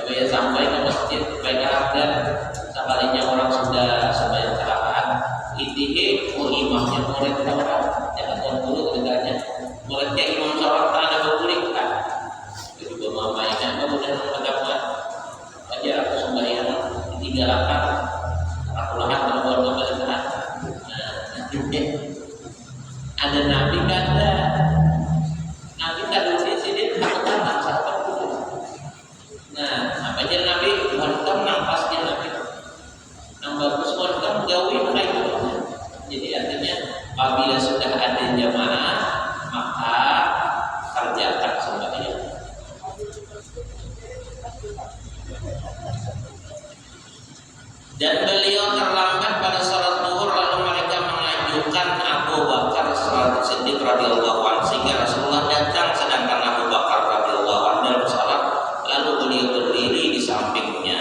Kebaya sampai ke masjid, baik harga, sekalinya orang sudah sembahyang kecelakaan, itihe oh imamnya murid orang jangan tuan guru katanya muridnya imam sholat ada berkulikan itu bermamainya kemudian mendapat aja aku sembahyang 3 rakaat aku lahan berbuat pemerintahan. Ada nabi kata nabi kata di sini aku tanam sahabat dulu. Nah apa aja nabi wantam nampasnya nabi yang bagus wantam gawi mereka. Jadi artinya apabila sudah ada jamaah maka kerjakan sembahyang. Dan beliau terlambat pada salat zuhur lalu mereka mengajukan Abu Bakar Siddiq radhiyallahu anhu sehingga Rasulullah datang sedangkan Abu Bakar radhiyallahu anhu dalam salat lalu beliau berdiri di sampingnya.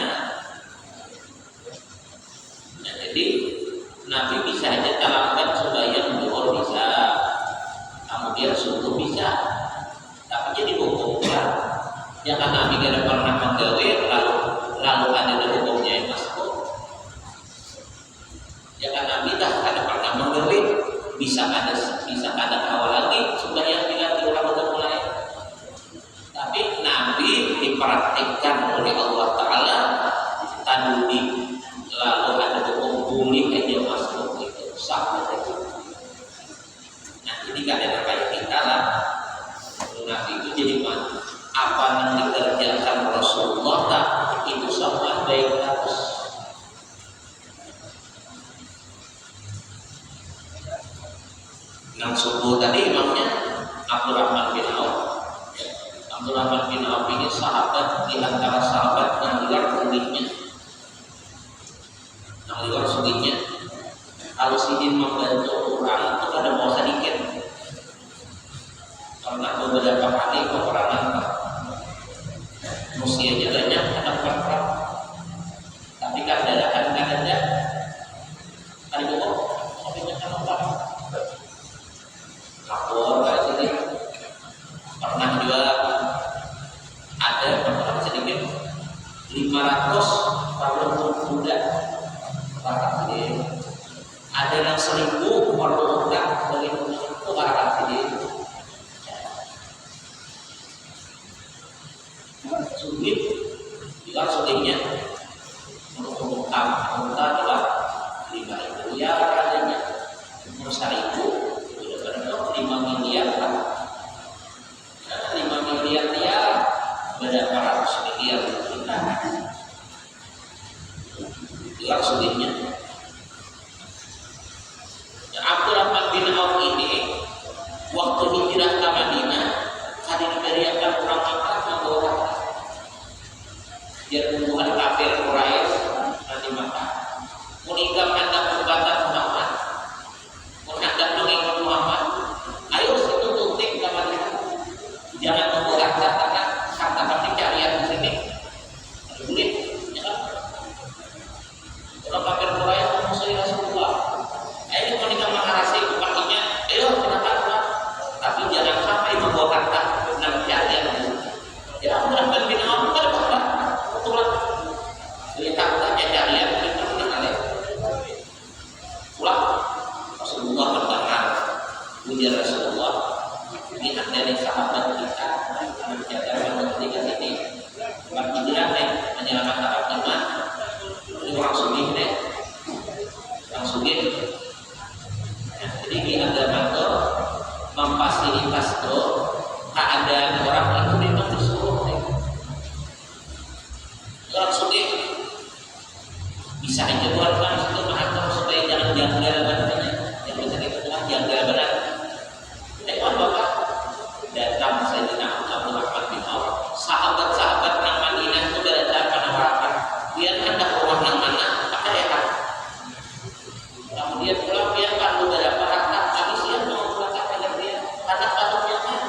Nah, jadi Nabi bisa aja terlambat sembahyang zuhur bisa, kemudian subuh bisa, tapi jadi hukumnya jangan Nabi tidak pernah menggawe lalu ada hukumnya yang masuk. Jangan Nabi dah ada pernah menggawe bisa ada awal lagi sembahyang diganti orang udah mulai. Tapi Nabi dipraktikkan oleh Allah Taala tadi lalu ada hukum boleh aja masuk itu sah itu. Nah ini kadang kayak kita lah Nabi itu jadi apa yang dikerjakan Rasulullah tak itu sama baik terus. Nang subuh tadi imamnya Abdurrahman bin Auf. Abdurrahman bin Auf ini sahabat di antara sahabat yang luar sulitnya. Yang luar sulitnya. Kalau sidin membantu orang itu ada mau sedikit. Karena beberapa kali peperangan musuhnya banyak ada perang. Tapi kan dadakan kan ada. Tadi kok kopinya kan apa? Lapor kayak sini pernah juga ada perang sedikit 500 perlu muda para sini ada yang 1000 perlu muda begitu para sini sulit juga sulitnya untuk mengungkap adalah 5.000 ya adanya umur 1.000 5 miliar kan? 5 miliar dia berapa ratus miliar kita luar sulitnya. Abdurrahman bin Auf ini waktu hijrah ke Madinah tadi diberikan orang Makkah membawa dia tumbuhan kafir Quraisy nanti Makkah menikah hendak membatas Muhammad hendak mengikut Muhammad. Jangan membuat kata kami carian di sini sulit, ya kan? Kalau kafir Quraisy memusuhi Rasulullah, ayo menikah mengarasi pakinya, ayo kenapa? Tapi jangan sampai membawa kata dan carian. Ya Abdurrahman bin Auf kan apa? Betulan lihat saja carian kita mengenal. Pulang Rasulullah mendengar ujar Rasulullah. Lihat dari sahabat kita menjaga ketika ini berhijrah menyelamatkan Arab iman langsung ini jadi di agama itu memfasilitasi keadaan orang itu memang disuruh langsung bisa aja buat itu mengatur supaya jangan janggal banget yang bisa kita janggal berat Bapak datang Sayyidina Abdurrahman bin Auf sahabat-sahabat nang Madinah itu datang pada warakan biar hendak rumah nang mana ada ya kan kemudian pulang biar kan beberapa rakaat kami siap mau berangkat agar dia anak patutnya kan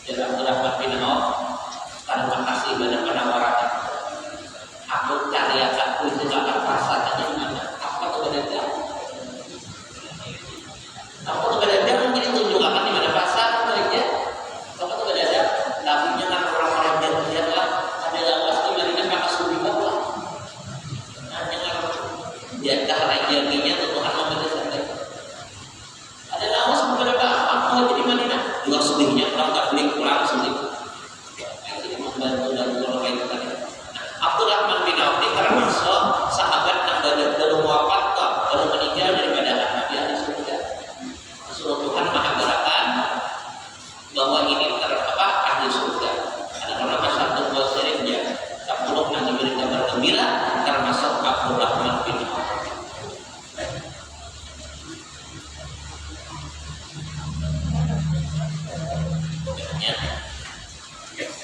jadi Abdurrahman bin Auf terima kasih pada penawaran aku cari aku itu gak akan rasa tanya mana apa tuh benar apa tuh benar mungkin tunjuk akan di mana pasar baliknya apa tuh benar tapi jangan orang-orang yang adalah pasti berikan maka sulit lah nah jangan dia jaginya Tuhan memberi sadar. Ada lawas beberapa aku jadi Madinah juga sedihnya orang tak beli pulang sedih. Jadi membantu dan tolong itu kan. Abdurrahman bin Auf termasuk sahabat yang baru wafat baru meninggal daripada Nabi ahli surga. Rasulullah Tuhan Maha beratan bahwa ini ahli surga. Ada orang satu dua serinya tak perlu nak diberi kabar gembira termasuk Abdurrahman bin Auf.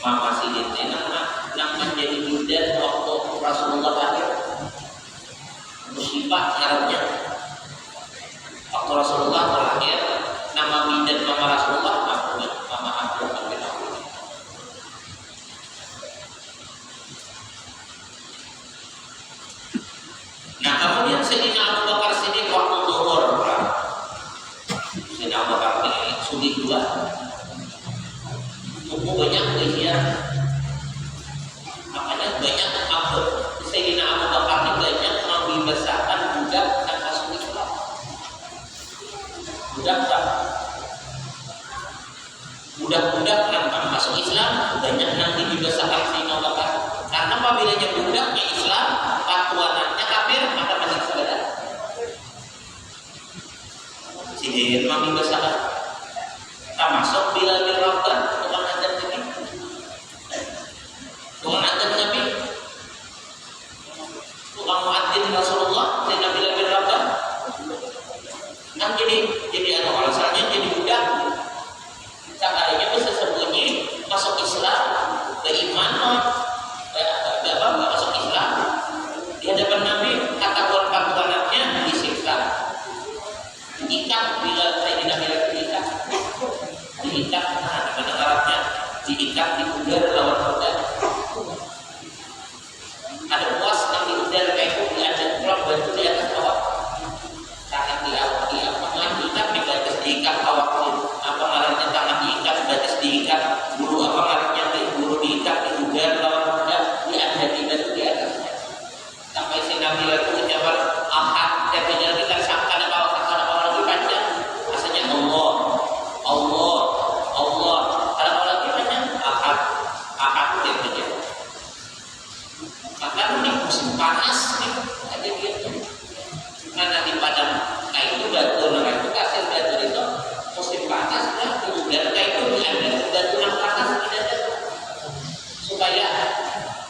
Mama Sidin nama menjadi budak waktu Rasulullah lahir. Musibah Arabnya. Waktu Rasulullah lahir, nama bidan mama Rasulullah Mama Abdurrahman bin Auf. Nah kemudian Sayyidina Abu Bakar Siddiq waktu zuhur, Sayyidina Abu Bakar ini sudi dua. Buku banyak ujian, makanya banyak Sayyidina Abu Bakar ini banyak membebaskan budak dan masuk Islam. Budak-budak yang masuk Islam banyak yang dibebaskan Sayyidina Abu Bakar. Karena apabila budaknya Islam, patuanannya kafir, maka masih saudara. Sidin membebaskan, termasuk Bilal bin Rabah. Tukang adzan Nabi, tukang muadzin Rasulullah, Sayyidina Bilal bin Rabah. Kan jadi alasannya jadi budak. Sekalinya bisa sembunyi masuk Islam, beriman, masuk Islam. Di hadapan Nabi kata patuannya disiksa, diikat bila Sayyidina Bilal diikat, dengan Arabnya diikat di udara lawan udara. Ada puas yang di udara kayak itu ada pulang batu di atas bawah. Tangan diikat di batas diikat awak apa ngarannya tangan diikat batas diikat bulu apa ngarannya bulu diikat di udara lawan udara ada di batu di atasnya. Sampai si Nabi itu ucapan ahad dan menjadikan sangka dan bawah lagi panjang. Rasanya Allah. Kalau lagi banyak ahad dia saja. Maka ini musim panas nih, ada gitu. Karena di padang kayu itu batu, itu kasir batu itu musim panas dan kemudian kayu itu ada batu yang panas tidak ada. Supaya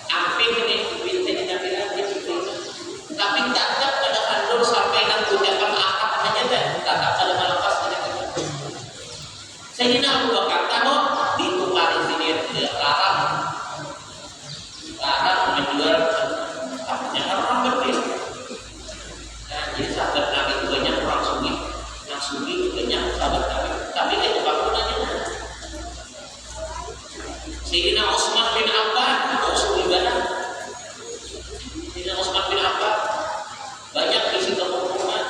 api ini bintik dia gitu. Tapi tetap pada kandur sampai nanti gunakan akad saja dan tetap pada melepas tidak. Sayyidina Abu Bakar tahu ditukar di sini larang menjual yang orang berbeda. Nah, jadi sahabat Nabi itu banyak orang sugi, yang sugi itu banyak sahabat Nabi. Tapi itu bangunannya. Sayyidina Utsman bin Affan itu sugi banget. Sayyidina Utsman bin Affan banyak isi kemukuman.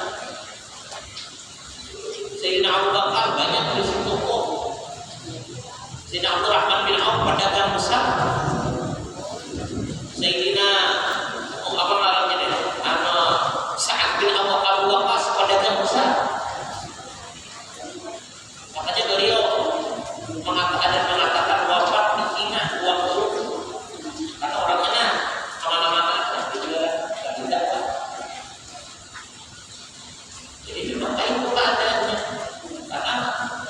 Sayyidina Abu Bakar banyak isi toko. Sayyidina Abdurrahman bin Auf pedagang besar. Sayyidina apa namanya deh? Sa'ad bin Abu Waqqas pedagang besar. Makanya beliau mengatakan wafat di Cina uang dulu. Karena orangnya kemana-mana juga tidak dapat. Jadi memang kayak itu keadaannya. Karena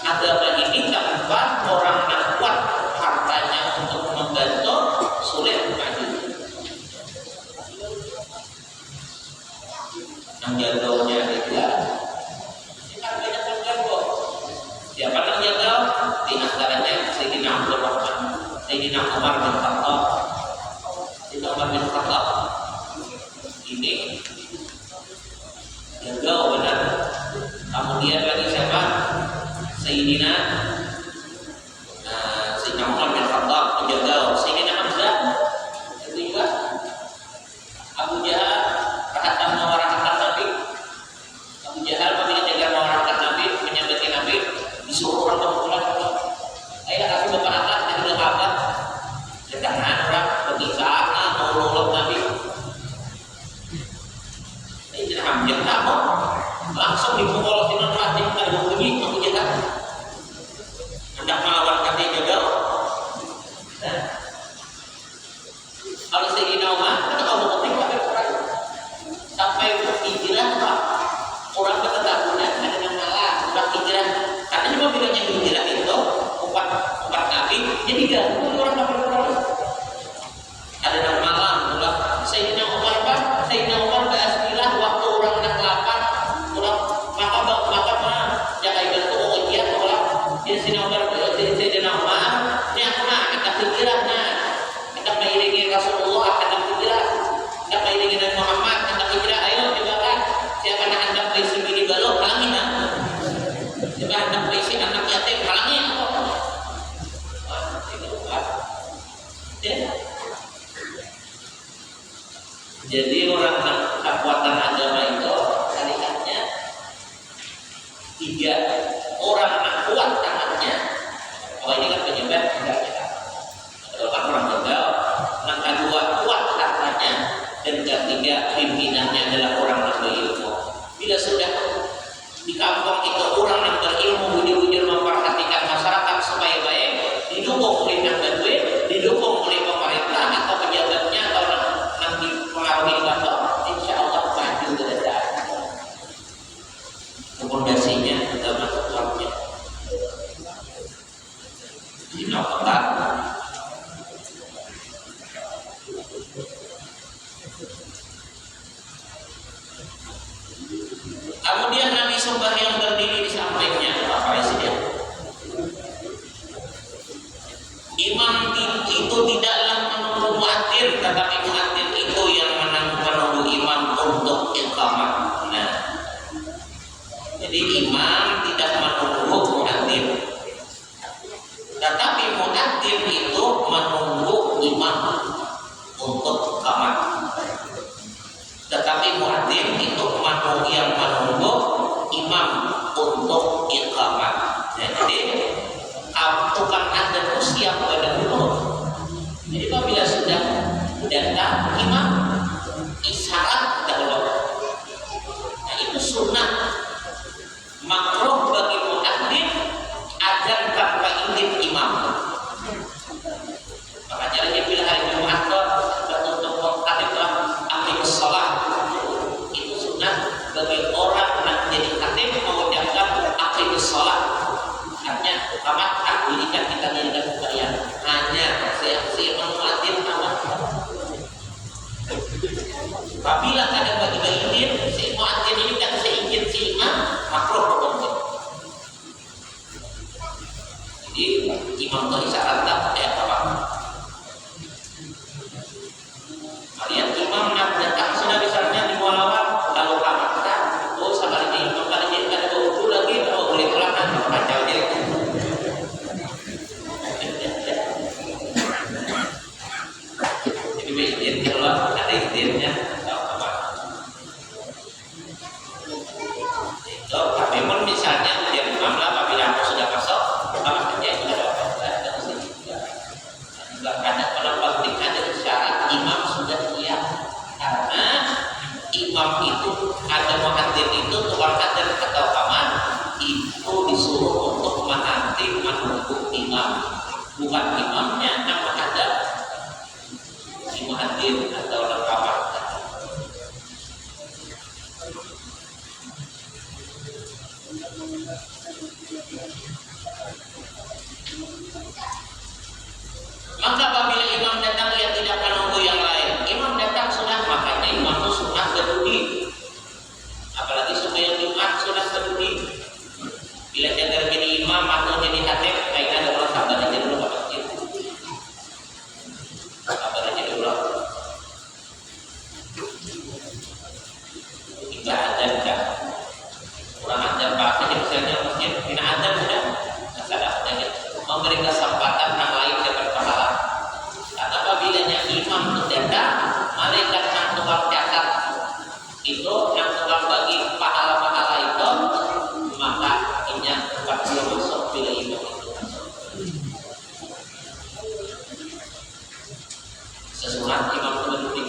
agama ini tanpa orang yang kuat hartanya untuk membantu sulit maju. Yang jadwalnya dia kan banyak menjadwal. Siapa yang jadwal? Di antaranya Sayyidina Abdurrahman, Sayyidina Umar bin Khattab. Sayyidina Umar bin Khattab ini jadwal benar. Kemudian lagi siapa? Sayyidina Umar bin Khattab menjadwal. Sayyidina Hamzah itu juga Abu Jahal perhatian mewarahkan Nabi. Abu Jahal menjaga mewarahkan Nabi, menyambati Nabi, disuruh orang kemukulan. Ayo kasih beberapa anak yang sudah kabar. Sedangkan orang pergi sana mau nolong Nabi. Sayyidina Hamzah langsung dipukul dengan hati ada bunyi kemudian hendak melawan kata gagal. Nah, kalau Sayyidina Umar kita tahu penting pakai perang sampai hijrah Pak, orang berketakutan ada yang malah orang hijrah karena cuma bilangnya hijrah itu umat Nabi jadi gak orang pakai perang ada yang malam ulah Sayyidina Umar Pak, Sayyidina Umar beasmilah waktu orang nak lapar orang maka jaga itu ujian orang Sayyidina Umar ini aku mah kita hijrah kita mengiringi Rasulullah kita hijrah kita mengiringi Nabi Muhammad kita hijrah ayo coba kan siapa nak hendak berisi bini balok halangi nak siapa hendak berisi anak yatim halangi jadi orang kekuatan agama itu syariatnya tiga orang nak kuat tangannya ini kan penyebab tidaknya kalau orang gagal yang kedua kuat hartanya dan ketiga pimpinannya adalah orang yang berilmu bila sudah di kampung itu orang yang berilmu bujur-bujur memperhatikan masyarakat supaya baik didukung oleh yang badui didukung oleh pemerintah atau pejabatnya atau nanti pengaruhi bapak insya Allah maju ke depan fondasinya agama kuatnya Innallaha kemudian Nabi sembahyang berdiri di sampingnya Bapak Presiden. Imam itu tidaklah menunggu muadzin, tetapi muadzin itu yang menunggu imam untuk iqamah. Nah, jadi imam tidak menunggu muadzin, tetapi muadzin itu menunggu imam untuk iqamah. Tetapi muadzin itu yang menunggu imam untuk iqamah. Jadi tukang adzan itu siap pada dulu. Jadi apabila sudah datang imam isyarat dahulu. Nah itu sunnah. Makruh bagi muadzin adzan tanpa izin imam. Maka caranya bila hari Jumat untuk mengkhatiblah aqimus shalah itu sunnah bagi orang yang jadi khatib mengucapkan aqimus shalah. Artinya amat dirikan kita dirikan kebaikan hanya si muadzin amat. Apabila ada bagi izin si muadzin ini kan seizin si imam makruh hukumnya. Jadi imam itu isyarat tak apa. Kalian imam nak datang sudah misalnya di mualawat lalu kamarkan sekali ini imam kali ini ada wudhu lagi boleh ulangan baca aja. Jadi izin kalau ada izinnya apa? Itu tapi pun misalnya dia imam lah apabila aku sudah masuk sama saja itu ada juga ada pendapat ada syarat imam sudah siap karena imam itu ada muadzin itu tukang adzan atau kamar itu disuruh untuk menanti menunggu imam bukan imamnya nama ada si muadzin atau kamar. Maka apabila imam datang ia tidak menunggu yang lain. Imam datang sudah makanya imam itu sunat berdiri. Apalagi supaya Jumat sunat berdiri. Bila jangan jadi imam atau jadi khatib, kaitan ada orang sabar aja dulu Pak Masjid. Sabar aja dulu. Tidak ada dah. Orang ada Pak jadi misalnya masjid tidak ada sudah. Masalah aja. Memberi kesempatan yang lain dapat pahala. Karena apabila imam itu datang, malaikat yang tukang catat itu yang tukang bagi pahala-pahala itu, maka ini bukan belum masuk bila imam itu masuk. Sesurat imam itu berdiri.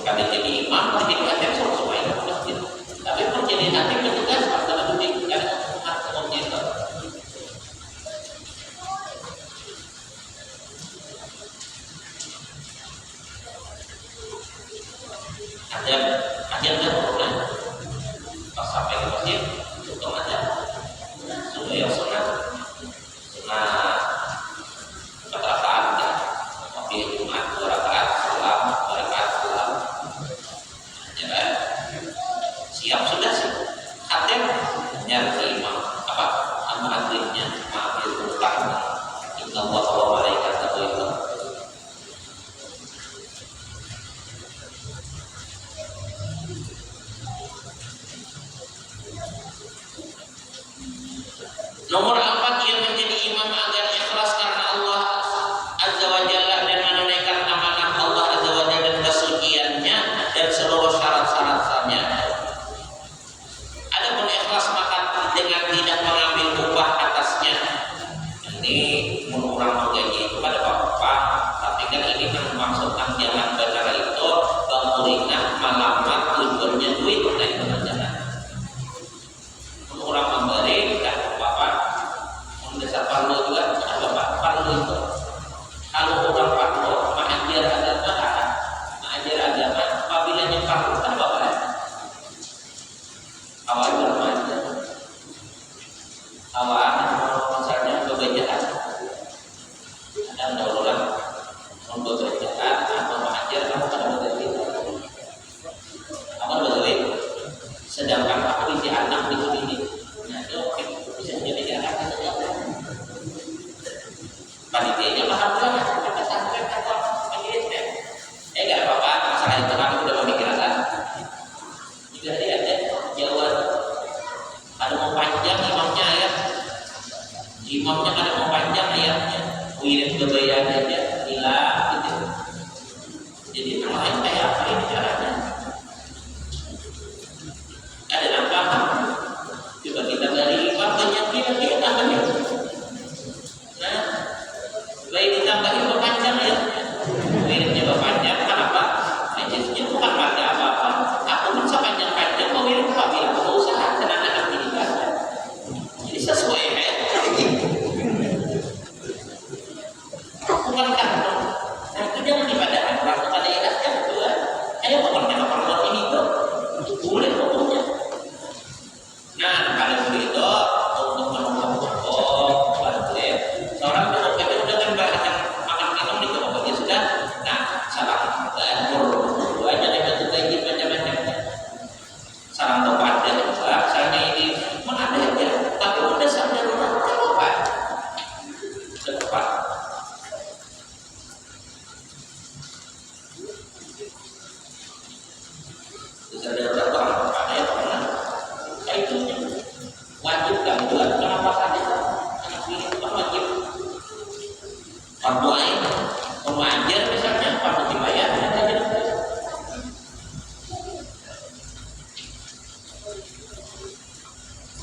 Sekali jadi imam, jadi hakim sesuai dengan masjid. Tapi kalau jadi hakim petugas pada lebih karena umat umumnya itu. Ada boleh pas sampai ke masjid untuk ada sudah yang sunat rakaat ya, tapi Jumat 2 rakaat salam, 2 rakaat salam, ya siap sudah sih. Hakim nyari imam apa adiknya mengambil tukar Inna wa malaikatahu itu. Nomor 4 yang menjadi imam agar ikhlas karena Allah Azza wa Jalla dan menunaikan amanah Allah Azza wa Jalla dan kesuciannya dan seluruh syarat-syaratnya. Adapun ikhlas maka dengan tidak mengambil upah atasnya. Ini mengurangi gaji kepada bapak, tapi kan ini kan maksudkan jangan bicara itu banguringan malamat tujuannya duit dan jangan. Orang memberi dan dasar parlo juga ada bapak parlo itu. Kalau orang parlo mengajar agama apabila nyepar kan bapak ya. Awal bermaja, awal misalnya kebajikan, ada daulat membekerjakan atau mengajar kamu pada bekerja. Awal betul. Sedangkan aku isi anak di sini, nah itu bisa jadi anak. Panitianya paham banget kata sampai kata majelis ya. Enggak apa-apa, masalah itu kami sudah memikirkan. Jika ada jawab ada mau panjang imamnya ya. Imamnya ada mau panjang ayatnya. Wirid kebayaan aja hilang gitu. Jadi lain kayak apa ini caranya? Ada yang paham? Coba kita dari imam banyak kita banyak. Nah, baik ditambahin berpanjang ya, wiridnya berpanjang. Kenapa? Majelisnya bukan pada apa-apa. Aku pun sepanjang-panjang mau wirid apabila aku usaha karena anak pendidikan. Jadi sesuai ya. Bukan kan? Nah itu jangan dipadakan orang kepada ikhlasnya betul. Ayo pokoknya apa ini tuh boleh pokoknya. Nah kalau begitu untuk menunggu seorang penutup dengan bahan makan minum di kelompoknya sudah. Nah, salam dan dua-duanya dengan gaji macam-macam. Salam topat dan misalnya ini mana ada ya, tapi udah sampai rumah topat. Tepat. Bisa ada berapa orang yang pernah? Itu wajib kan buat kenapa saja anak ini wajib. Fardu ain, mengajar misalnya fardu kifayah ada aja.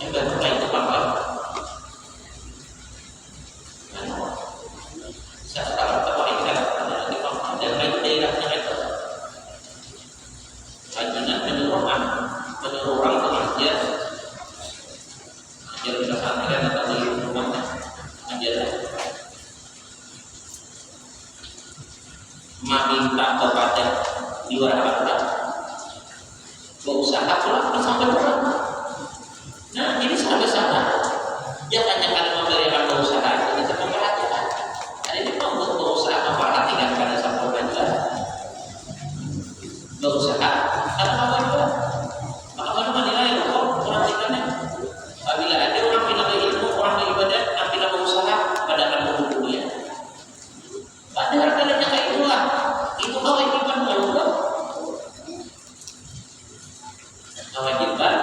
Yang kedua itu apa? Saya sekarang terpakai ada di kampung dan baik daerahnya itu. Ajunan menyuruh orang mengajar, ajar di pesantren atau di rumahnya, ajar. Meminta kepada diwarakan berusaha pulang sampai pulang. Nah ini sampai sana jangan hanya memberikan berusaha ini sampai perhatian. Ada ini membuat berusaha memperhatikan pada sampai juga berusaha karena apa juga apa menilai perhatikannya. Apabila ada orang bilang ilmu orang beribadah apabila berusaha pada ilmu dunia. Padahal kalinya kayak itulah. Itu kewajiban Allah. Kewajiban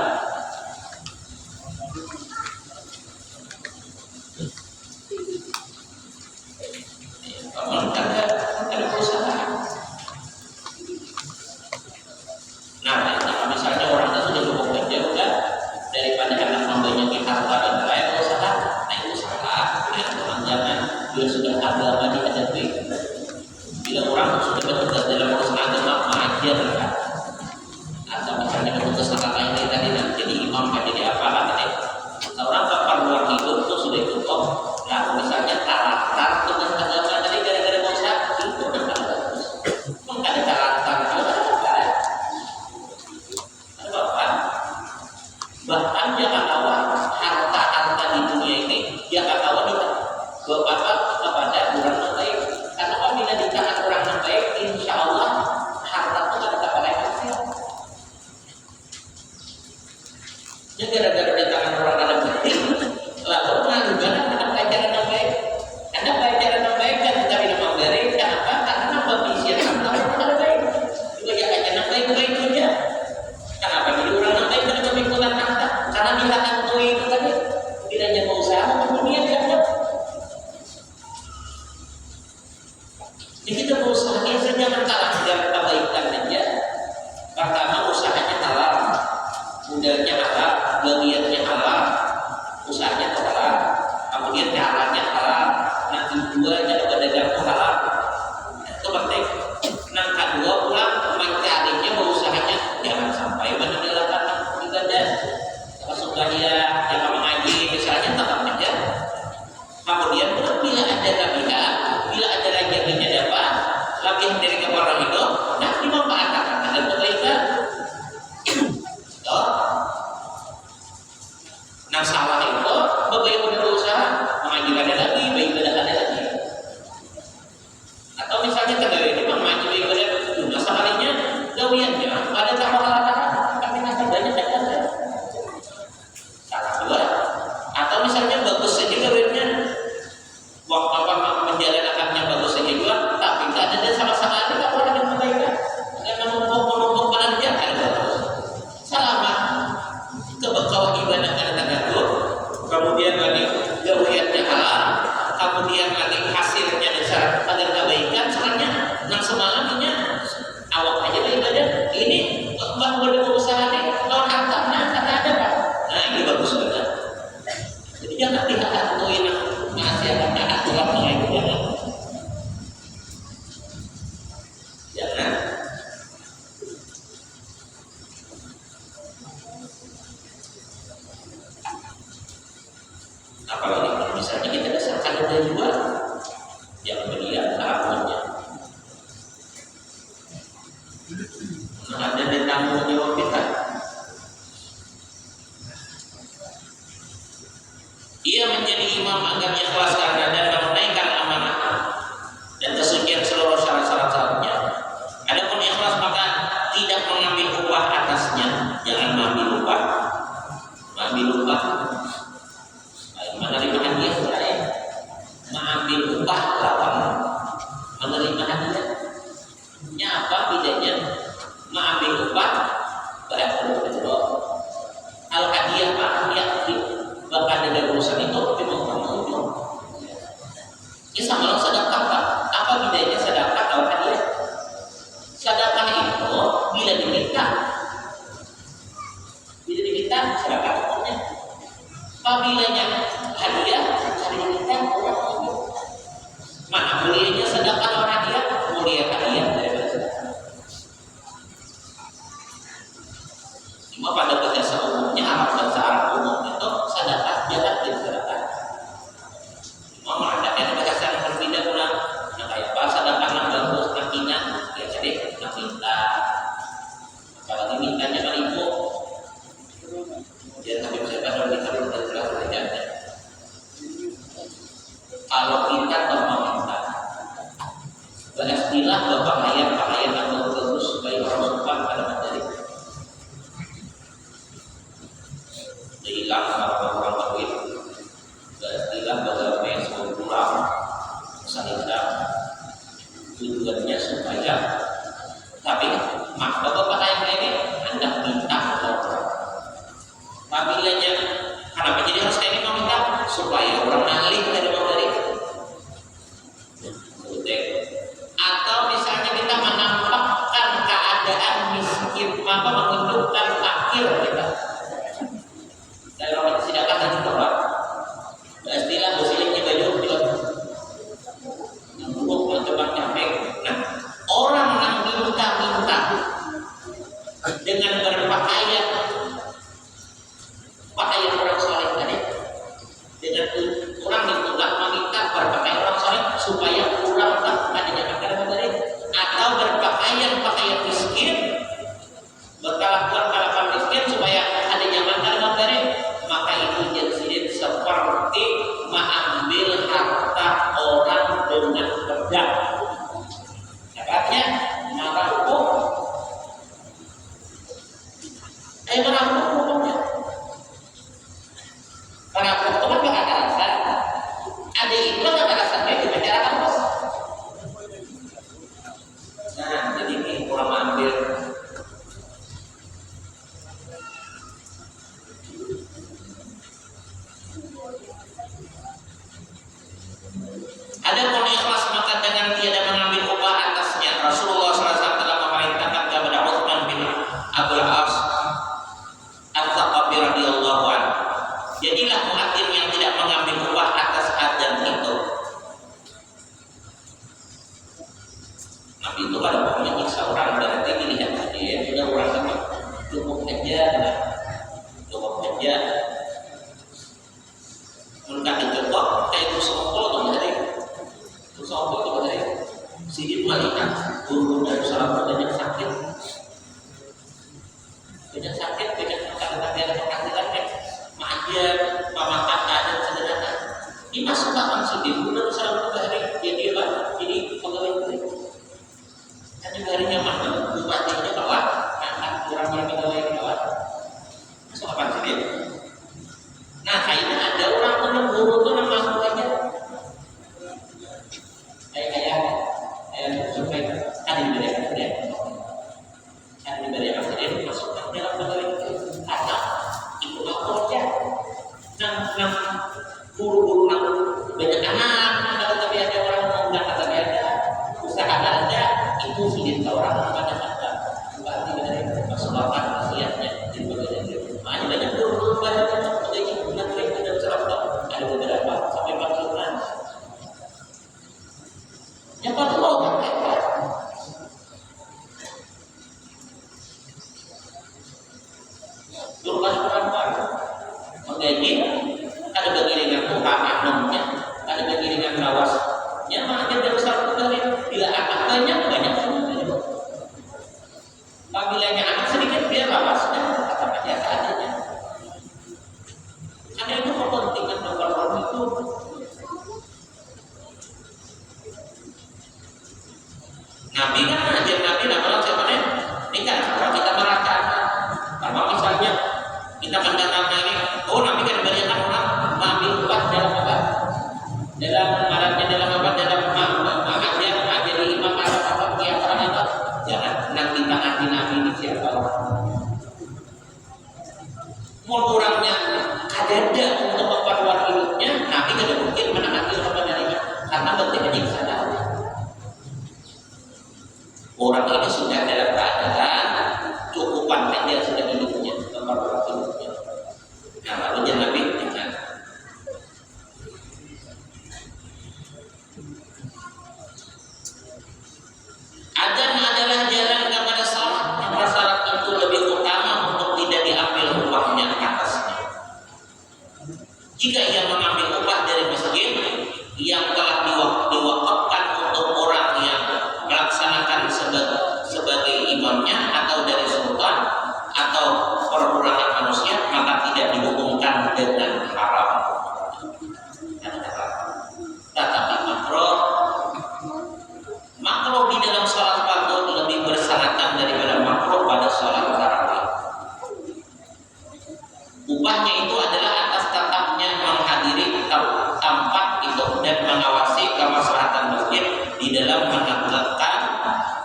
orang itu nah dimanfaatkan ada kebaikan. Toh, nah salah itu bagaimana berusaha mengajukan ada lagi, baik ada lagi. Atau misalnya tegawai ini maju ibadah jumlah sekalinya gawiannya ada tambah tapi nanti banyak ada. Salah dua. Atau misalnya bagus saja gawiannya, waktu apa menjalankannya bagus saja juga, tapi tidak ada sama sekali apa ada kebaikan. Karena menumpuk penerja ada bagus. Selama kebekawah ibadah ada tagadur, kemudian lagi gawiannya halal, kemudian lagi hasilnya dasar agar kebaikan, soalnya nang semangatnya awak aja ibadah ini bahwa ada usaha nih lawan hartanya kata ada pak. Nah ini bagus banget. Jadi jangan dihatuin maksiatnya aturan mengajukan. Jangan. Apalagi kalau misalnya kita dasarkan ada juga yang melihat harapannya. Nah, ada tanggung jawab kita. Ia menjadi imam agar ikhlas karena dan menunaikan amanah dan kesucian seluruh syarat-syaratnya. Adapun ikhlas maka tidak mengambil upah atasnya. Jangan mengambil upah. Mengambil upah. Menerima hadiah lain. Mengambil upah lawan menerima hadiah. Apa bedanya? Mengambil upah al hadiah bahkan ada urusan itu tapi mau ini sama sedekah pak. Apa bedanya sedekah atau hadiah? Sedekah itu bila diminta sedekah hukumnya. Apabila hadiah cari diminta orang itu mana mulianya sedekah atau hadiah? Mulia hadiah daripada sedekah. Cuma pada bahasa umumnya bahasa Arab umum itu sedekah jalan dan sedekah. Cuma mengadakan bahasa yang berbeda pula. Yang kayak bahasa sedekah yang bagus nakinan ya jadi nak minta. Apalagi mintanya menipu. Dia tapi saya pada kita belum jelas saja. Kalau kita meminta, beristilah pakaian yang bagus supaya orang sopan pada materi. Hilang orang kawin, beristilah bagaimana yang sebelum pulang, sanitah. Tujuannya supaya, tapi bapak pakaian ini anda minta orang. Apabila kenapa jadi harus kayak ini meminta supaya orang nalih dari materi. Atau misalnya kita menampakkan keadaan miskin, maka menunjukkan fakir kita. Dari orang tidak kata juga pak. Istilah muslimnya baju juga. Yang buruk mencoba capek. Nah, orang yang minta dengan berpakaian orang soleh tadi, dengan orang yang meminta berpakaian orang soleh supaya pulang tak adanya makanan tadi, atau berpakaian miskin, berkelakuan miskin supaya adanya makanan tadi, maka itu jadi seperti mengambil harta orang dengan kerja. Artinya merampok. Merampok hukumnya. Merampok itu kan gak ada rasa. Ada itu gak ada rasanya di masyarakat bos. Nah, jadi ini kurang ambil. Ada pun ikhlas maka dengan tiada mengambil upah atasnya. Rasulullah SAW telah memerintahkan kepada Utsman bin Abdul As At-Thaqafi radhiyallahu anhu. Jadilah muadzin yang tidak mengambil upah atas adzan itu. Nabi itu pada pokoknya nyiksa orang berarti dilihat saja ya sudah orang sama cukup aja. Muntah dicoba kayak itu sombol tuh dari. Sombong itu dari sini wanita turun dari bupatinya mana? Bupatinya kawan, anak orang yang pegawai kawan. Masuk apa sih dia? Nah, kayaknya ada orang menemburu tuh nama aku aja. Kayak supaya kan diberikan dia, masukkan dalam pegawai itu. Karena itu aku aja. Nah, guru-guru banyak anak, kalau tapi ada orang mau berangkat tapi ada usaha ada, itu sulit orang pada ada. Berarti dari masukkan khasiatnya di bagian itu. Makanya banyak guru banyak mengaji bukan mereka dan serapkan ada beberapa sampai 40-an. Yang pada mau Durban menggaji ada bagian upah maknumnya, ada bagian rawasnya, makanya dari satu kali bila anak banyak apabila anak sedikit dia rawasnya kata aja adanya. Karena itu kepentingan dokter itu. Nabi kan ajar Nabi nama siapa nih? Ini kan kalau kita merasakan, kalau misalnya kita mendengar ini, oh Nabi kan banyak orang mengambil upah dalam apa? Dalam alatnya dalam apa? Dalam ajar imam apa? Dia orang apa? Jangan nanti taati Nabi ini siapa orang? Mau kurangnya ada untuk memperluas hidupnya, Nabi tidak mungkin menaati orang dari karena pentingnya nyiksa Nabi. Orang ini sudah dalam keadaan cukupan dia sudah hidupnya, memperluas hidupnya. Nah, lalu jangan Nabi dengan adzan adalah jalan kepada salat, maka salat itu lebih utama untuk tidak diambil upahnya atasnya. Jika ia mengambil upah dari masjid yang telah diwakafkan untuk orang yang melaksanakan sebagai imamnya atau dari sultan atau perorangan manusia, maka tidak dihukumkan dengan haram. Tetapi makruh di dalam salat fardu lebih bersyaratkan daripada makruh pada salat tarawih. Upahnya itu adalah atas tetapnya menghadiri tempat itu dan mengawasi kemaslahatan masjid di dalam menegakkan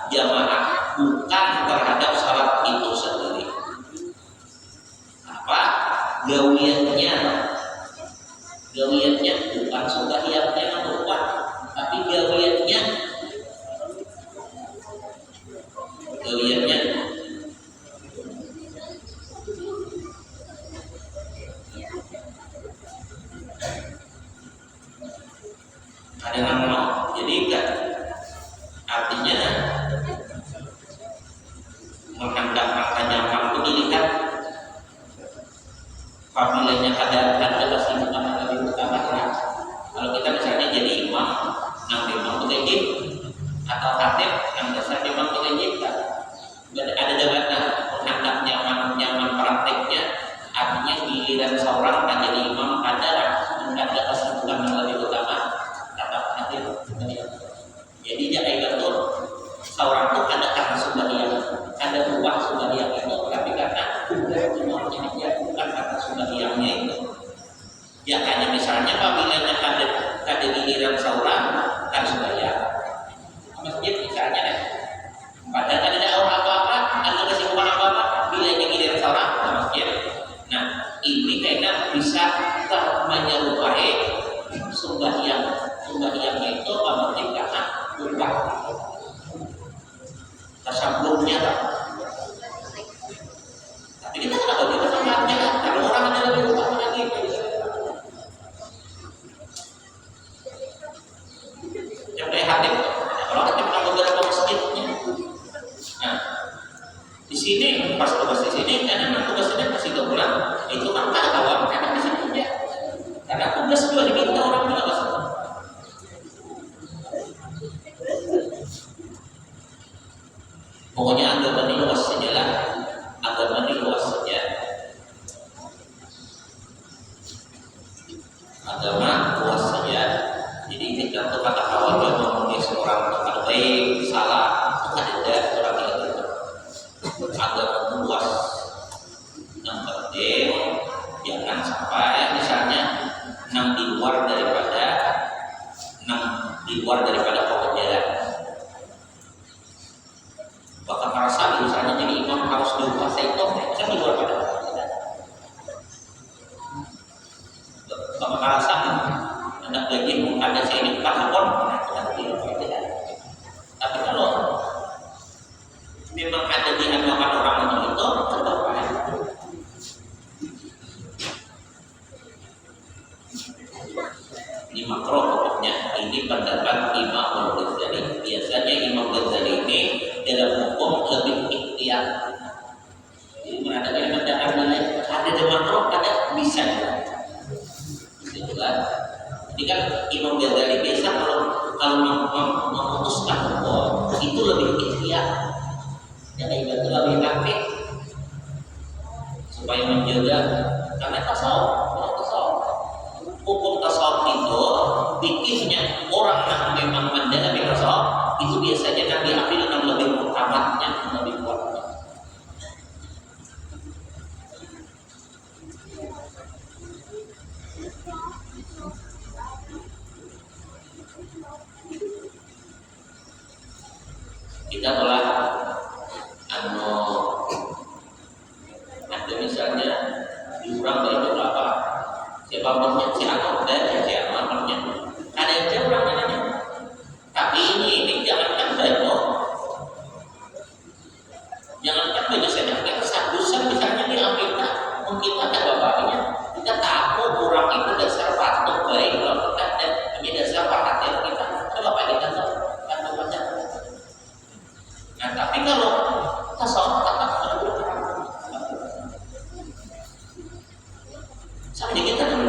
jamaah, bukan terhadap salat itu sendiri. Apa? Gawiannya bukan sembahyangnya yang berubah, tapi gawiannya ada nama. Jadi kan artinya menghendak maknanya mampu dilihat apabila ada kesibukan yang lebih utama. Kalau kita misalnya jadi imam, memang wajib atau khatib yang dasar memang wajib kan? Ada jabatan menghendak nyaman prakteknya, artinya giliran seorang tak jadi imam ada kesibukan yang lebih utama. Jadi jangan betul seorang itu ada karena sembahyang, ada upah sembahyang itu, tapi karena umumnya dia bukan karena sembahyangnya itu. Ya hanya misalnya apabila ada giliran seorang kan sembahyang masjid misalnya, padahal ada orang apa-apa, ada kesibukan apa-apa, bila giliran seorang ke masjid. Nah ini kayaknya bisa menyerupai sembahyangnya itu penting karena upah tasabbuhnya. Tapi kita tidak boleh bermanfaatnya kalau orang ada lebih upah lagi. Yang kayak hati kalau kita pernah beberapa masjidnya. Nah di sini pas tugas di sini karena tugasnya masih kebulan itu kan tak awam karena di sini aja karena tugas juga diminta orang juga pas. Pokoknya agama ini luas saja lah, agama ini luas saja. Agama luas saja. Jadi kita tuh kata kawan yang ngomongin seorang itu baik, salah, itu ada orang perkara saling misalnya jadi imam harus dikuasai topeng kan di luar pada perkara saling anak lagi ada saya ini pakon tapi kalau memang ada di agama orang itu terbawa ini makro pokoknya ini pendapat Imam Al-Ghazali. Biasanya Imam Ghazali ini dalam hukum lebih ikhtiar. Jadi mengatakan pendapat lain ada di makro ada bisa gitu kan. Jadi kan Imam Ghazali biasa kalau memutuskan hukum itu lebih ikhtiar. Jadi itu lebih aktif supaya menjaga karena tasawuf hukum tasawuf itu pikirnya orang yang memang mendalami tasawuf itu biasanya kan diambil dengan lebih mutamatnya lebih kuatnya. Kita telah ada misalnya diurang dari beberapa siapa namanya siapa dan siapa namanya ada yang jauh namanya tapi ini jangankan baju saja kan sadusan misalnya diambilkan mungkin ada bapaknya kita tahu kurang itu dasar patung baik kalau kita dan ini dasar perhatian kita ada bapak kita tahu kan bapaknya nah tapi kalau tasawuf kata sama kita kan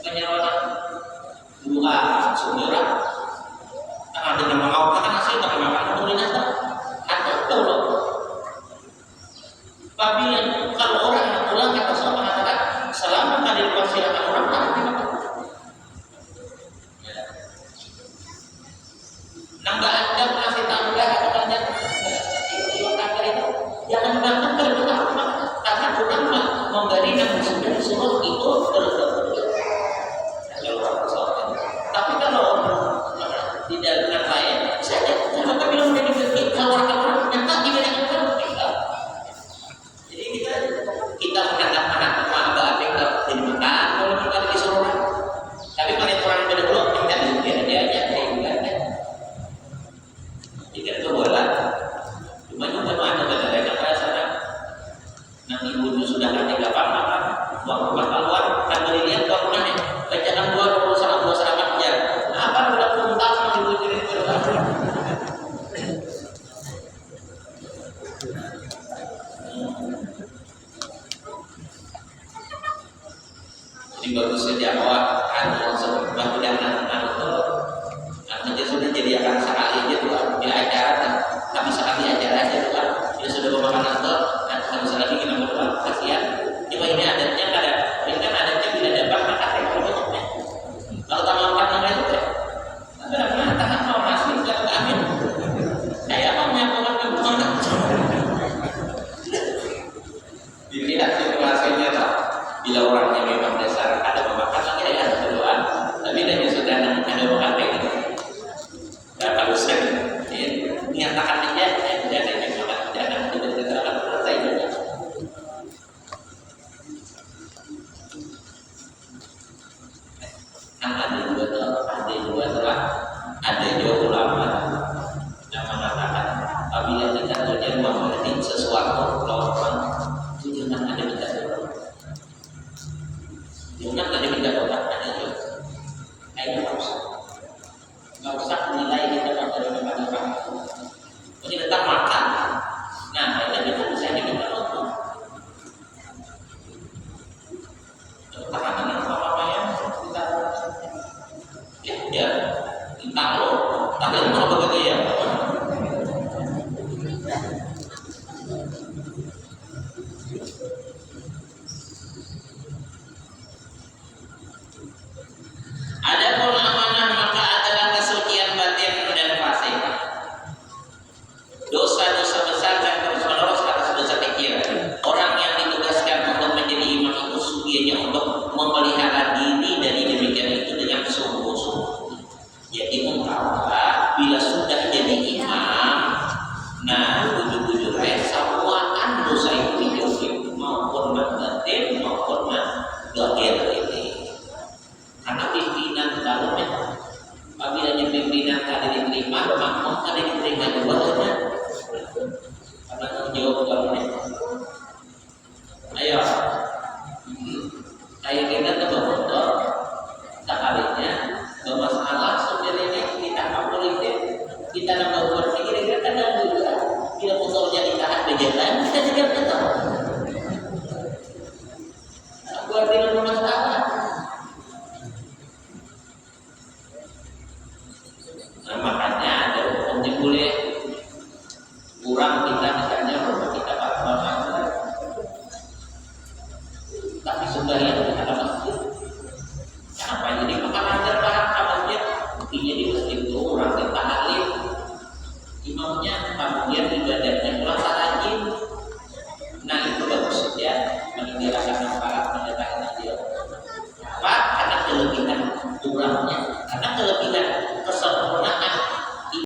penyawaran dua saudara ada yang mengawalkan hasil bagaimana kemudian ada tolong apabila kalau orang pulang kata sama mengatakan selama kalian persilakan orang nambah anda masih tambah katanya itu jangan banget kalau karena bukan menggali yang sudah disuruh itu tapi kalau tidak dengan lain saya maka bilang menjadi kalau orang nyata diberikan kita jadi kita menghadap-hadap apa yang jadi makan kalau kita disuruh tapi pada orang yang berdua kita dia aja tidak itu boleh cuma juga ada beda-beda perasaan nanti ibu sudah nanti kapan makan waktu keluar kan melihat kalau mana bacaan dua sahabat jam apa udah puntal sama ibu jadi jadi bagus sejak awal sebab dan itu artinya sudah jadi akan sekali aja tuh di acara tapi sekali acara aja tuh kan dia sudah bermakan tuh harus lagi kita berdoa kasihan cuma ini adatnya ada ini kan adatnya bila dapat maka kalau tangan tangan itu tapi apa tangan mau masih nggak amin saya mau menyampaikan ke mana dilihat situasinya tak bila orangnya memang dasar ada memakan lagi ya berdoa tapi dia sudah ada makan kayak gitu nggak kalau saya menyatakan aja jangan tidak selesai juga. Ada juga ulama yang mengatakan apabila kita terjadi mengerti sesuatu lawan itu jangan ada minta doa. Jangan ada minta doa ada juga. Ayo nggak usah nilai kita pada orang. Jadi tetap makan. Nah, itu kita bisa diminta doa. Tahanan apa yang kita ya tahu tapi mau begitu ya kemudian ibadah